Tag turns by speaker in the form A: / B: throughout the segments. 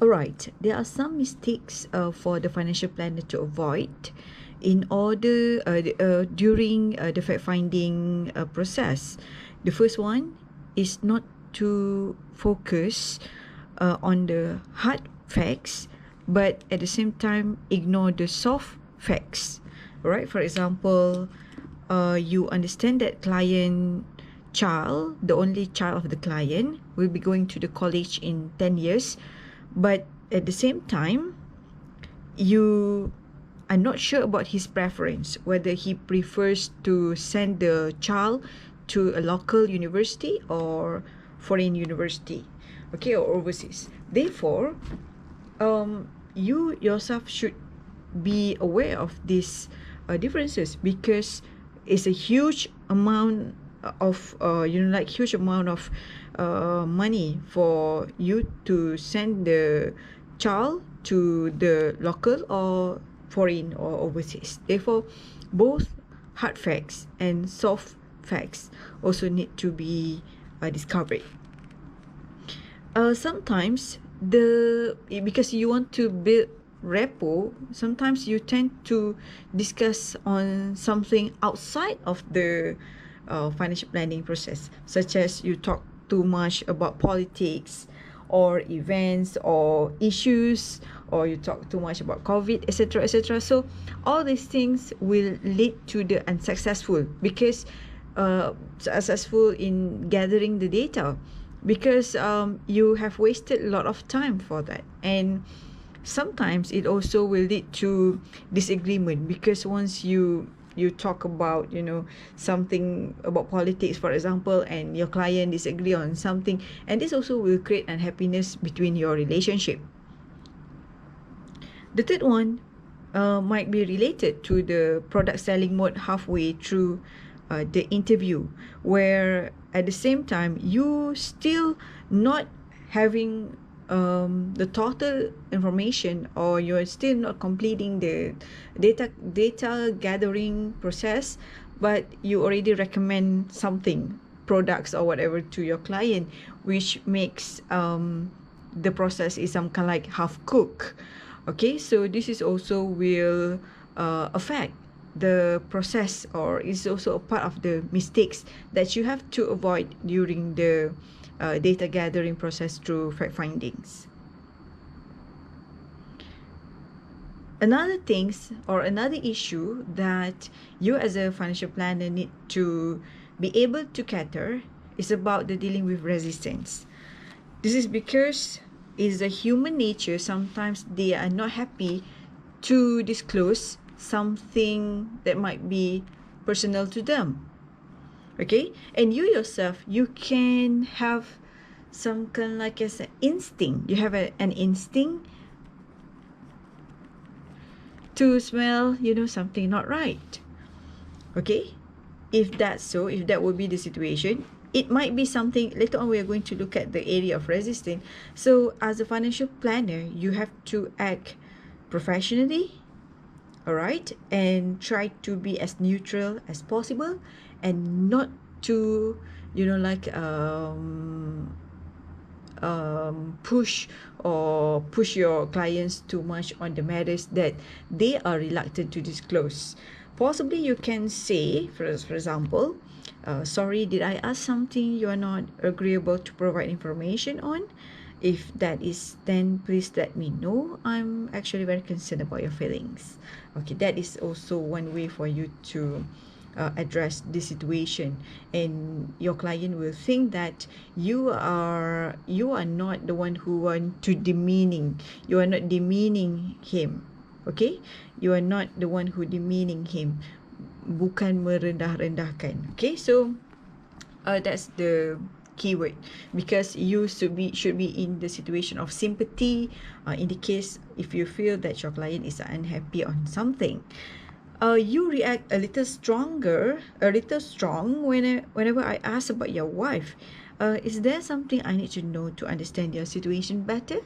A: Alright, there are some mistakes for the financial planner to avoid in order during the fact finding process. The first one is not to focus on the hard facts, but at the same time ignore the soft facts. Right? For example, you understand that client child, the only child of the client, will be going to the college in 10 years, but at the same time you are not sure about his preference, whether he prefers to send the child to a local university or foreign university, okay, or overseas. Therefore, you yourself should be aware of these differences, because it's a huge amount of like huge amount of money for you to send the child to the local or foreign or overseas. Therefore, both hard facts and soft facts also need to be discovered. Sometimes because you want to build rapport, sometimes you tend to discuss on something outside of the financial planning process, such as you talk too much about politics or events or issues, or you talk too much about COVID, etc., etc. So all these things will lead to the unsuccessful, because successful in gathering the data, because you have wasted a lot of time for that. And sometimes it also will lead to disagreement, because once you talk about something about politics, for example, and your client disagree on something, and this also will create unhappiness between your relationship. The third one might be related to the product selling mode halfway through the interview, where at the same time you still not having the total information, or you're still not completing the data gathering process, but you already recommend something, products or whatever, to your client, which makes the process is some kind of like half cooked. Okay, so this is also will affect the process, or is also a part of the mistakes that you have to avoid during the data gathering process through fact findings. Another things, or another issue that you as a financial planner need to be able to cater, is about the dealing with resistance. This is because it's a human nature. Sometimes they are not happy to disclose something that might be personal to them. Okay, and you yourself, you can have some kind of like as an instinct. You have an instinct to smell something not right. Okay, if that's so, if that would be the situation, it might be something. Later on we are going to look at the area of resistance. So as a financial planner, you have to act professionally, all right, and try to be as neutral as possible, and not to push your clients too much on the matters that they are reluctant to disclose. Possibly you can say, for example, sorry, did I ask something you are not agreeable to provide information on? If that is, then please let me know. I'm actually very concerned about your feelings. Okay, that is also one way for you to address the situation, and your client will think that you are not the one who want to demeaning. You are not demeaning him. Okay, you are not the one who demeaning him, bukan merendah-rendahkan. Okay, so that's the keyword, because you should be in the situation of sympathy, in the case if you feel that your client is unhappy on something. You react a little strong whenever I ask about your wife. Is there something I need to know to understand your situation better?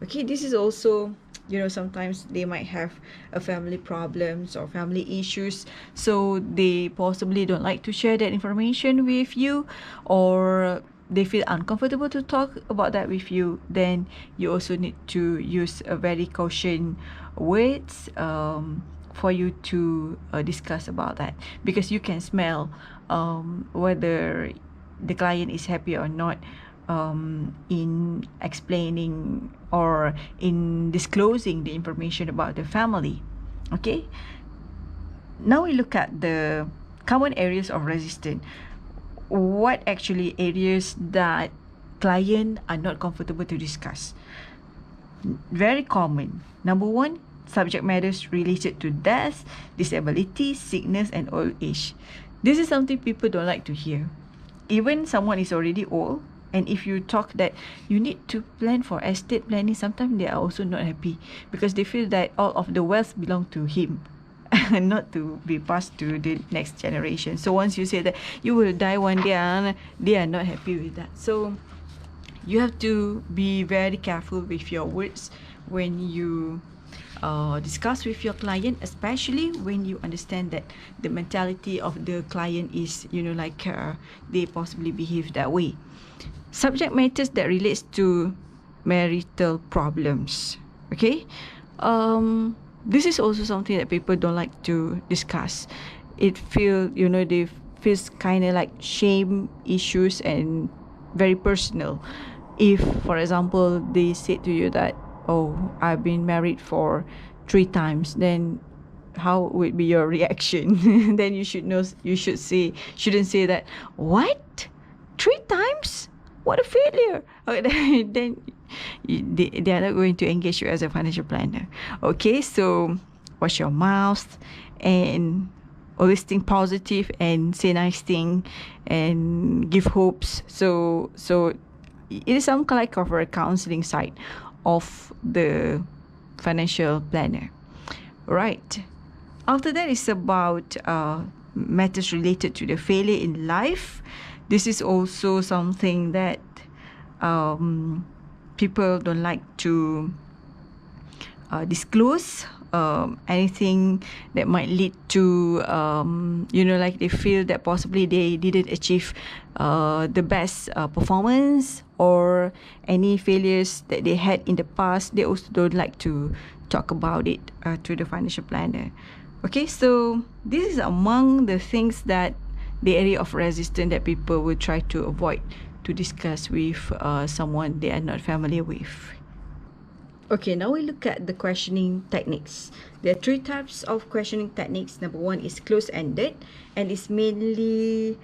A: Okay, this is also, sometimes they might have a family problems or family issues, so they possibly don't like to share that information with you, or they feel uncomfortable to talk about that with you, then you also need to use a very caution words for you to discuss about that, because you can smell whether the client is happy or not in explaining or in disclosing the information about the family. Okay, now we look at the common areas of resistance. What actually areas that client are not comfortable to discuss? Very common. Number one, subject matters related to death, disability, sickness, and old age. This is something people don't like to hear. Even someone is already old, and if you talk that you need to plan for estate planning, sometimes they are also not happy because they feel that all of the wealth belong to him and not to be passed to the next generation. So once you say that you will die one day, they are not happy with that. So you have to be very careful with your words when you discuss with your client, especially when you understand that the mentality of the client is, like they possibly behave that way. Subject matters that relates to marital problems. Okay, this is also something that people don't like to discuss. It they feels kind of like shame issues and very personal. If, for example, they say to you that, oh, I've been married for 3 times, then how would be your reaction? Then you shouldn't say that, what? 3 times? What a failure. Okay, then they are not going to engage you as a financial planner. Okay, so watch your mouth and always think positive and say nice thing and give hopes. So it is some kind of a counseling side of the financial planner. Right. After that is about matters related to the failure in life. This is also something that people don't like to disclose. Anything that might lead to like they feel that possibly they didn't achieve the best performance, or any failures that they had in the past, they also don't like to talk about it to the financial planner. Okay, so this is among the things that the area of resistance that people will try to avoid to discuss with someone they are not familiar with. Okay, now we look at the questioning techniques. There are 3 types of questioning techniques. Number 1 is close-ended, and it's mainly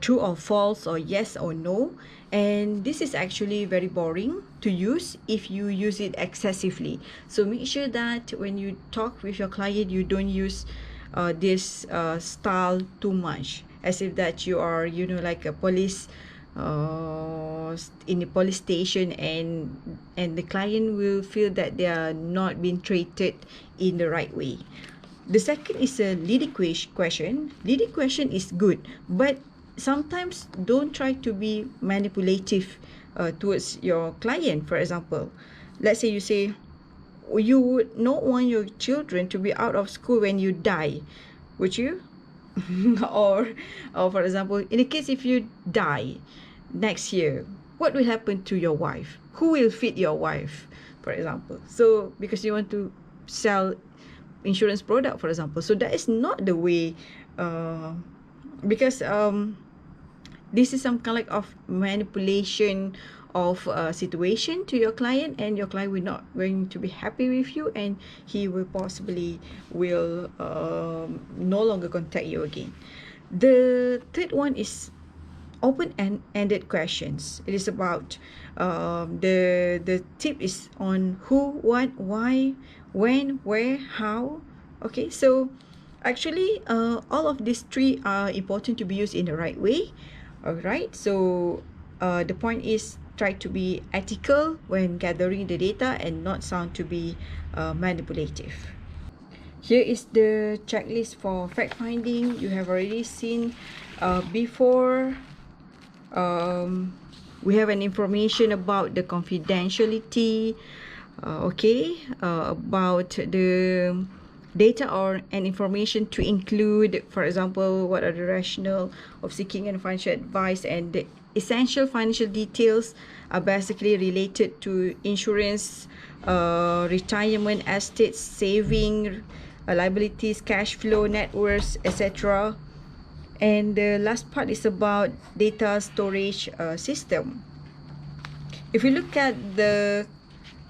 A: true or false, or yes or no. And this is actually very boring to use if you use it excessively. So make sure that when you talk with your client, you don't use this style too much, as if that you are, like a police in the police station, and the client will feel that they are not being treated in the right way. The second is a leading question. Leading question is good, but sometimes don't try to be manipulative towards your client. For example, let's say you say you would not want your children to be out of school when you die, would you? or for example, in the case if you die next year, what will happen to your wife? Who will feed your wife, for example? So because you want to sell insurance product, for example, so that is not the way, because this is some kind of manipulation of a situation to your client, and your client will not going to be happy with you, and he will possibly will no longer contact you again. The third one is open-ended questions. It is about the tip is on who, what, why, when, where, how. Okay, so actually all of these 3 are important to be used in the right way. All right, so the point is, try to be ethical when gathering the data and not sound to be manipulative. Here is the checklist for fact finding. You have already seen before. We have an information about the confidentiality, about the data or an information to include, for example, what are the rationale of seeking and financial advice, and the essential financial details are basically related to insurance, retirement, assets, saving, liabilities, cash flow, net worth, etc. And the last part is about data storage system. If you look at the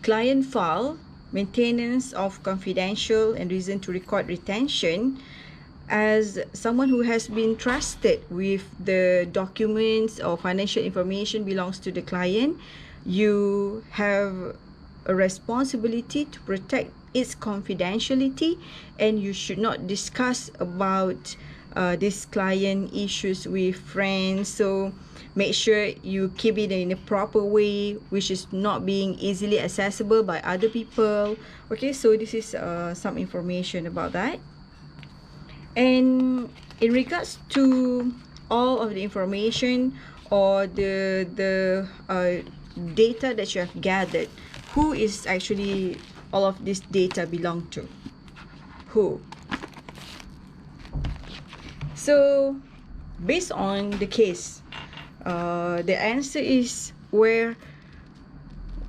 A: client file, maintenance of confidential and reason to record retention, as someone who has been trusted with the documents or financial information belongs to the client, you have a responsibility to protect its confidentiality, and you should not discuss about this client issues with friends. So make sure you keep it in a proper way, which is not being easily accessible by other people. Okay, so this is some information about that. And in regards to all of the information or the data that you have gathered, who is actually all of this data belong to? Who? So based on the case, the answer is where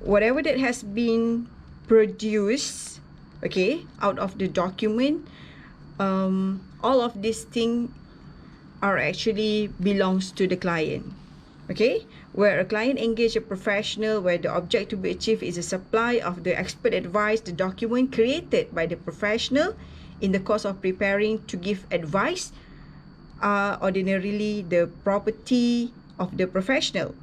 A: whatever that has been produced, okay, out of the document, all of these things are actually belongs to the client. Okay, where a client engage a professional, where the object to be achieved is a supply of the expert advice, the document created by the professional in the course of preparing to give advice are ordinarily the property of the professional.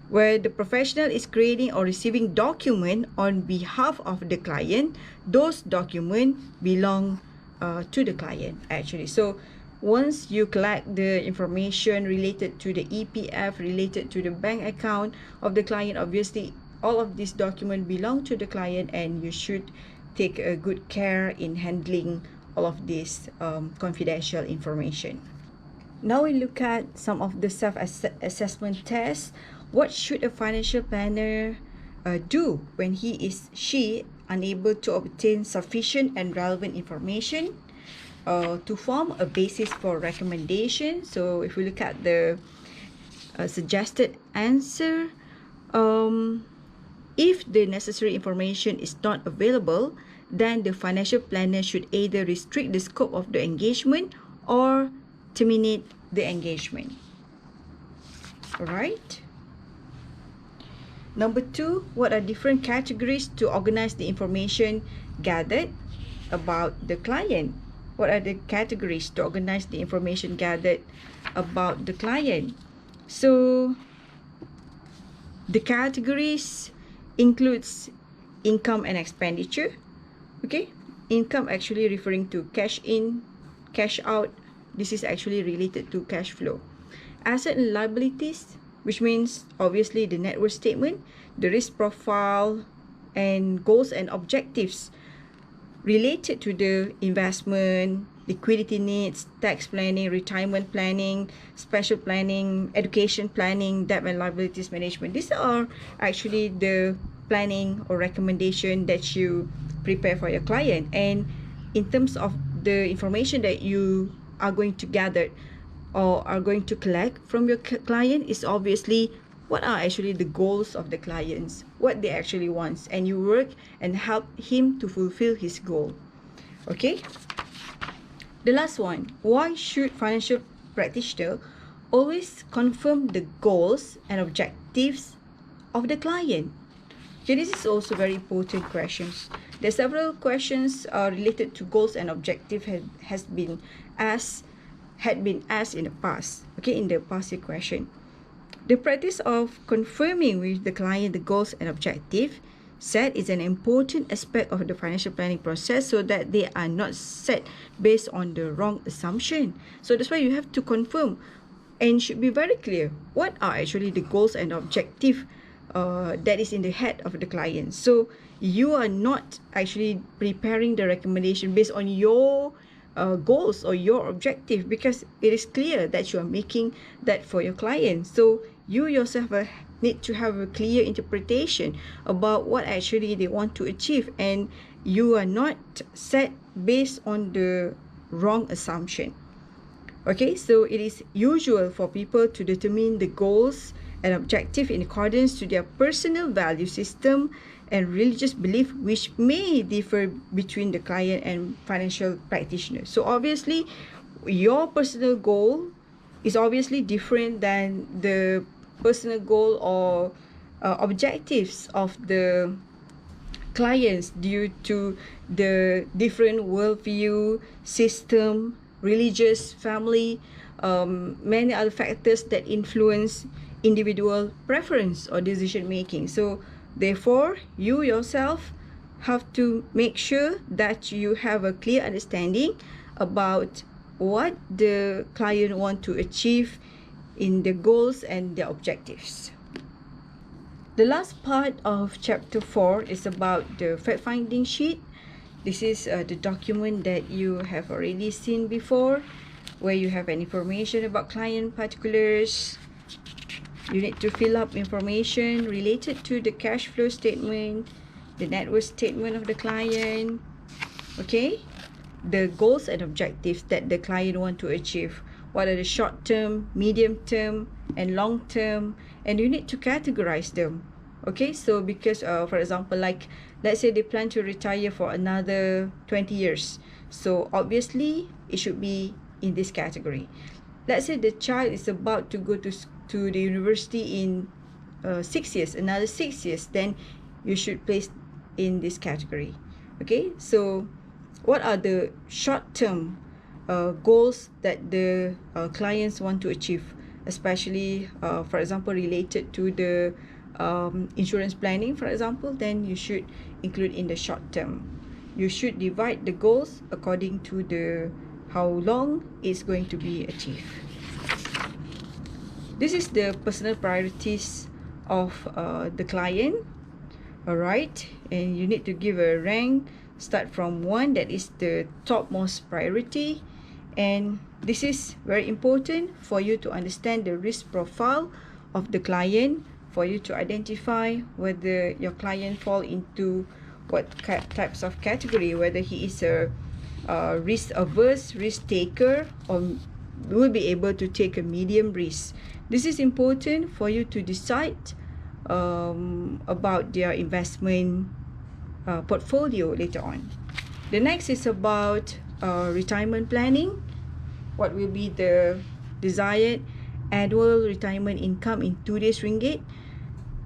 A: Where the professional is creating or receiving document on behalf of the client, those documents belong to the client actually. So once you collect the information related to the EPF, related to the bank account of the client, obviously all of these documents belong to the client, and you should take a good care in handling all of this confidential information. Now we look at some of the self-assessment tests. What should a financial planner do when she unable to obtain sufficient and relevant information to form a basis for recommendation? So if we look at the suggested answer, if the necessary information is not available, then the financial planner should either restrict the scope of the engagement or terminate the engagement. All right. Number 2, what are different categories to organize the information gathered about the client? What are the categories to organize the information gathered about the client? So the categories includes income and expenditure. Okay, income actually referring to cash in, cash out. This is actually related to cash flow. Asset and liabilities, which means obviously the net worth statement, the risk profile, and goals and objectives related to the investment, liquidity needs, tax planning, retirement planning, special planning, education planning, debt and liabilities management. These are actually the planning or recommendation that you prepare for your client. And in terms of the information that you are going to gather or are going to collect from your client, is obviously what are actually the goals of the clients, what they actually want, and you work and help him to fulfill his goal. Okay, the last one, why should financial practitioner always confirm the goals and objectives of the client? Okay, this is also very important questions. There are several questions related to goals and objective had been asked in the past. Okay, in the past year question. The practice of confirming with the client the goals and objective set is an important aspect of the financial planning process, so that they are not set based on the wrong assumption. So that's why you have to confirm and should be very clear what are actually the goals and objective that is in the head of the client. So you are not actually preparing the recommendation based on your goals or your objective, because it is clear that you are making that for your client. So you yourself need to have a clear interpretation about what actually they want to achieve, and you are not set based on the wrong assumption. Okay, so it is usual for people to determine the goals and objective in accordance to their personal value system and religious belief, which may differ between the client and financial practitioner. So obviously, your personal goal is obviously different than the personal goal or objectives of the clients due to the different worldview, system, religious, family, many other factors that influence individual preference or decision making. So therefore, you yourself have to make sure that you have a clear understanding about what the client want to achieve in the goals and their objectives. The last part of chapter 4 is about the fact-finding sheet. This is the document that you have already seen before, where you have an information about client particulars. You need to fill up information related to the cash flow statement, the net worth statement of the client, okay? The goals and objectives that the client want to achieve. What are the short term, medium term, and long term, and you need to categorize them. Okay, so because for example, like let's say they plan to retire for another 20 years, so obviously it should be in this category. Let's say the child is about to go to the university in 6 years, another 6 years, then you should place in this category. Okay, so what are the short term goals that the clients want to achieve, especially for example related to the insurance planning, for example, then you should include in the short term. You should divide the goals according to the how long it's going to be achieved. This is the personal priorities of the client. All right, and you need to give a rank, start from 1, that is the topmost priority. And this is very important for you to understand the risk profile of the client, for you to identify whether your client fall into what types of category, whether he is a risk averse risk taker or will be able to take a medium risk. This is important for you to decide about their investment portfolio later on. The next is about retirement planning. What will be the desired annual retirement income in today's ringgit?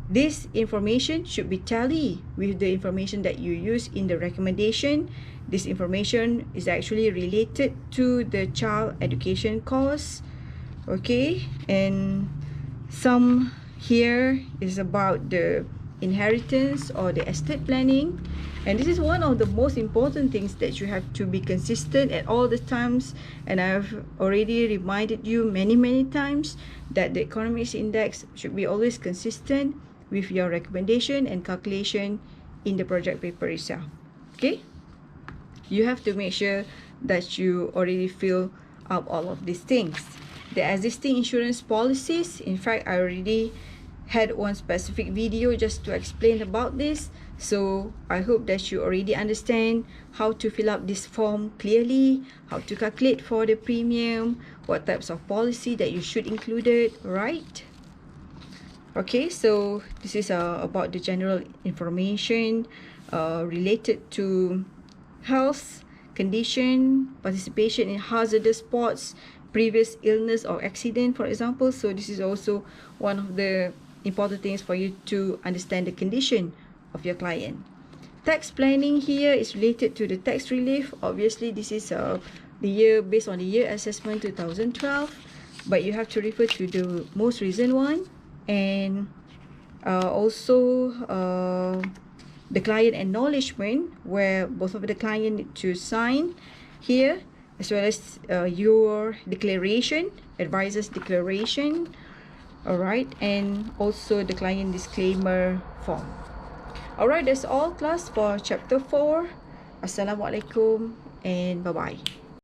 A: This information should be tally with the information that you use in the recommendation. This information is actually related to the child education cost. Okay, and some here is about the inheritance or the estate planning, and this is one of the most important things that you have to be consistent at all the times. And I've already reminded you many times that the economics index should be always consistent with your recommendation and calculation in the project paper itself. Okay, you have to make sure that you already fill up all of these things. The existing insurance policies, in fact, I already had one specific video just to explain about this. So I hope that you already understand how to fill up this form clearly, how to calculate for the premium, what types of policy that you should include it, right? Okay, so this is about the general information related to health condition, participation in hazardous sports, previous illness or accident, for example. So this is also one of the important things for you to understand the condition of your client. Tax planning here is related to the tax relief. Obviously, this is the year based on the year assessment 2012, but you have to refer to the most recent one. And also the client acknowledgement, where both of the client need to sign here, as well as your declaration, advisor's declaration. All right, and also the client disclaimer form. All right, that's all class for chapter 4. Assalamualaikum and bye-bye.